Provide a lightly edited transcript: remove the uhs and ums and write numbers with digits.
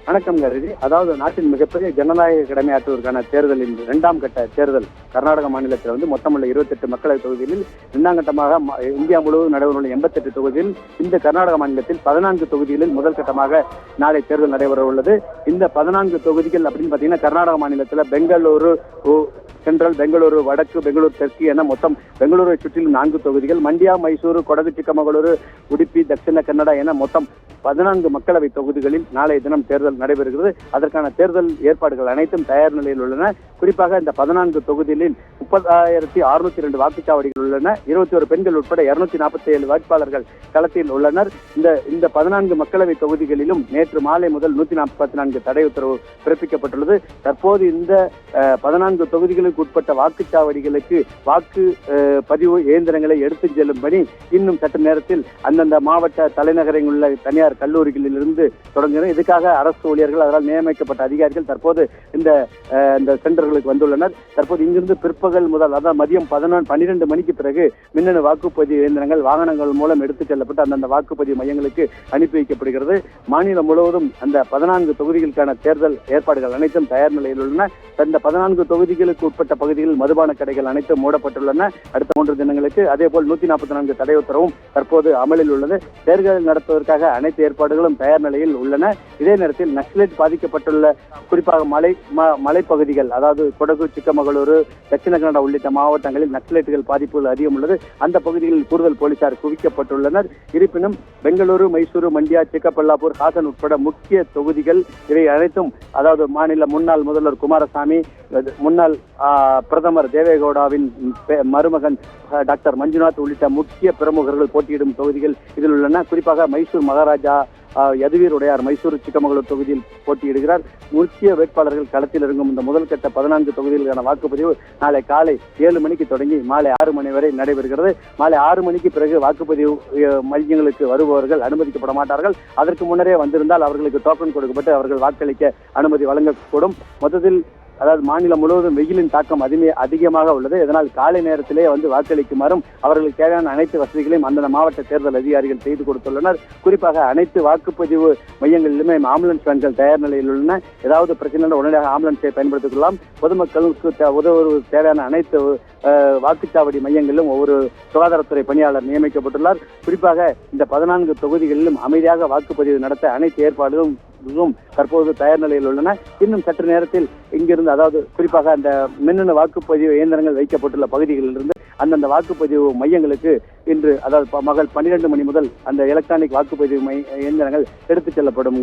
வணக்கம் கருதி. அதாவது நாட்டின் மிகப்பெரிய ஜனநாயக கடமையாற்றுவதற்கான தேர்தலின் 2ஆம் கட்ட தேர்தல் கர்நாடக மாநிலத்தில் மொத்தமுள்ள 28 மக்களவை தொகுதிகளில் 2ஆம் கட்டமாக இந்தியா முழுவதும் நடைபெறவுள்ள 88 தொகுதியில் இந்த கர்நாடக மாநிலத்தில் 14 தொகுதிகளில் முதல் கட்டமாக நாளை தேர்தல் நடைபெற உள்ளது. இந்த 14 தொகுதிகள் அப்படின்னு பார்த்தீங்கன்னா கர்நாடக மாநிலத்தில் பெங்களூரு சென்ட்ரல், பெங்களூரு வடக்கு, பெங்களூரு தெற்கு என மொத்தம் பெங்களூரை சுற்றிலும் 4 தொகுதிகள், மண்டியா, மைசூரு, கொடகு, சிக்கமகளூரு, உடுப்பி, தட்சிண கன்னடா என மொத்தம் 14 மக்களவை தொகுதிகளில் நாளைய தினம் தேர்தல் நடைபெறுகிறது. அதற்கான தேர்தல் ஏற்பாடுகள் அனைத்தும் தயார் நிலையில் உள்ளன. குறிப்பாக இந்த 14 தொகுதிகளில் 30,602 வாக்குச்சாவடிகள் உள்ளன. 21 பெண்கள் உட்பட 247 வேட்பாளர்கள் களத்தில் உள்ளனர். இந்த 14 மக்களவை தொகுதிகளிலும் நேற்று மாலை முதல் 144 தடை உத்தரவு பிறப்பிக்கப்பட்டுள்ளது. தற்போது இந்த 14 தொகுதிகளுக்கு உட்பட்ட வாக்குச்சாவடிகளுக்கு வாக்கு பதிவு இயந்திரங்களை எடுத்துச் செல்லும் பணி இன்னும் சற்று நேரத்தில் அந்தந்த மாவட்ட தலைநகரில் உள்ள தனியார் கல்லூரிகளில் இருந்து தொடங்குகிறது. இதுக்காக அரசு ஊழியர்கள், அதனால் நியமிக்கப்பட்ட அதிகாரிகள் தற்போது இந்த சென்டர்களுக்கு வந்துள்ளனர். தற்போது இங்கிருந்து பிற்பகல் முதல், அதாவது மதியம் 12 மணிக்கு பிறகு மின்னணு வாக்குப்பதிவு இயந்திரங்கள் வாகனங்கள் மூலம் எடுத்துச் செல்லப்பட்டு அந்தந்த வாக்குப்பதிவு மையங்களுக்கு அனுப்பி வைக்கப்படுகிறது. மாநிலம் முழுவதும் அந்த 14 தொகுதிகளுக்கான தேர்தல் ஏற்பாடுகள் அனைத்தும் தயார் நிலையில் உள்ளன. இந்த 14 தொகுதிகளுக்கு உட்பட்ட பகுதிகளில் மதுபான கடைகள் அனைத்தும் மூடப்பட்டுள்ளன அடுத்த 3 தினங்களுக்கு. அதேபோல் 144 தடை உத்தரவும் தற்போது அமலில் உள்ளது. தேர்தல் நடத்துவதற்காக அனைத்து ஏற்பாடுகளும் தயார் நிலையில் உள்ளன. இதே நேரத்தில் நக்சலைட் பாதிக்கப்பட்டுள்ள குறிப்பாக மலைப்பகுதிகள், அதாவது கொடகு, சிக்கமகளூரு, தட்சிண கன்னடா உள்ளிட்ட மாவட்டங்களில் நக்சலைட்டுகள் பாதிப்புகள் அதிகம் உள்ளது. அந்த பகுதிகளில் கூடுதல் போலீசார் குவிக்கப்பட்டுள்ளனர். இருப்பினும் பெங்களூரு, மைசூரு, மண்டியா, சிக்கபல்லாப்பூர், ஹாசன் உட்பட முக்கிய தொகுதிகள் இவை அனைத்தும், அதாவது மாநில முன்னாள் முதல்வர் குமாரசாமி, முன்னாள் பிரதமர் தேவேகவுடாவின் மருமகன் டாக்டர் மஞ்சுநாத் உள்ளிட்ட முக்கிய பிரமுகர்கள் போட்டியிடும் தொகுதிகள் இதில் உள்ளன. குறிப்பாக மைசூர் மகாராஜா யதுவீர் உடையார் மைசூரு சிக்கமகளூர் தொகுதியில் போட்டியிடுகிறார். முக்கிய வேட்பாளர்கள் களத்தில் இறங்கும் இந்த முதல் கட்ட 14 தொகுதிகளுக்கான வாக்குப்பதிவு நாளை காலை 7 மணிக்கு தொடங்கி மாலை 6 மணி வரை நடைபெறுகிறது. மாலை 6 மணிக்கு பிறகு வாக்குப்பதிவு மையங்களுக்கு வருபவர்கள் அனுமதிக்கப்பட மாட்டார்கள். அதற்கு முன்னரே வந்திருந்தால் அவர்களுக்கு டோக்கன் கொடுக்கப்பட்டு அவர்கள் வாக்களிக்க அனுமதி வழங்கக்கூடும். மொத்தத்தில் அதாவது மாநிலம் முழுவதும் வெயிலின் தாக்கம் அதிகமாக உள்ளது. இதனால் காலை நேரத்திலே வாக்களிக்குமாறும் அவர்களுக்கு தேவையான அனைத்து வசதிகளையும் அந்தந்த மாவட்ட தேர்தல் அதிகாரிகள் செய்து கொடுத்துள்ளனர். குறிப்பாக அனைத்து வாக்குப்பதிவு மையங்களிலுமே ஆம்புலன்ஸ் வேன்கள் தயார் நிலையில் உள்ளன. ஏதாவது பிரச்சனை உடனடியாக ஆம்புலன்ஸை பயன்படுத்திக் கொள்ளலாம். பொதுமக்களுக்கு உதவுவது தேவையான அனைத்து வாக்குச்சாவடி மையங்களிலும் ஒவ்வொரு சுகாதாரத்துறை பணியாளர் நியமிக்கப்பட்டுள்ளார். குறிப்பாக இந்த 14 தொகுதிகளிலும் அமைதியாக வாக்குப்பதிவு நடத்த அனைத்து ஏற்பாடுகளும் தற்போது தயார் நிலையில் உள்ளன. இன்னும் சற்று நேரத்தில் இங்கிருந்து, அதாவது குறிப்பாக அந்த மின்னணு வாக்குப்பதிவு இயந்திரங்கள் வைக்கப்பட்டுள்ள பகுதிகளிலிருந்து அந்தந்த வாக்குப்பதிவு மையங்களுக்கு இன்று, அதாவது 12 மணி முதல் அந்த எலக்ட்ரானிக் வாக்குப்பதிவு இயந்திரங்கள் எடுத்துச் செல்லப்படும்.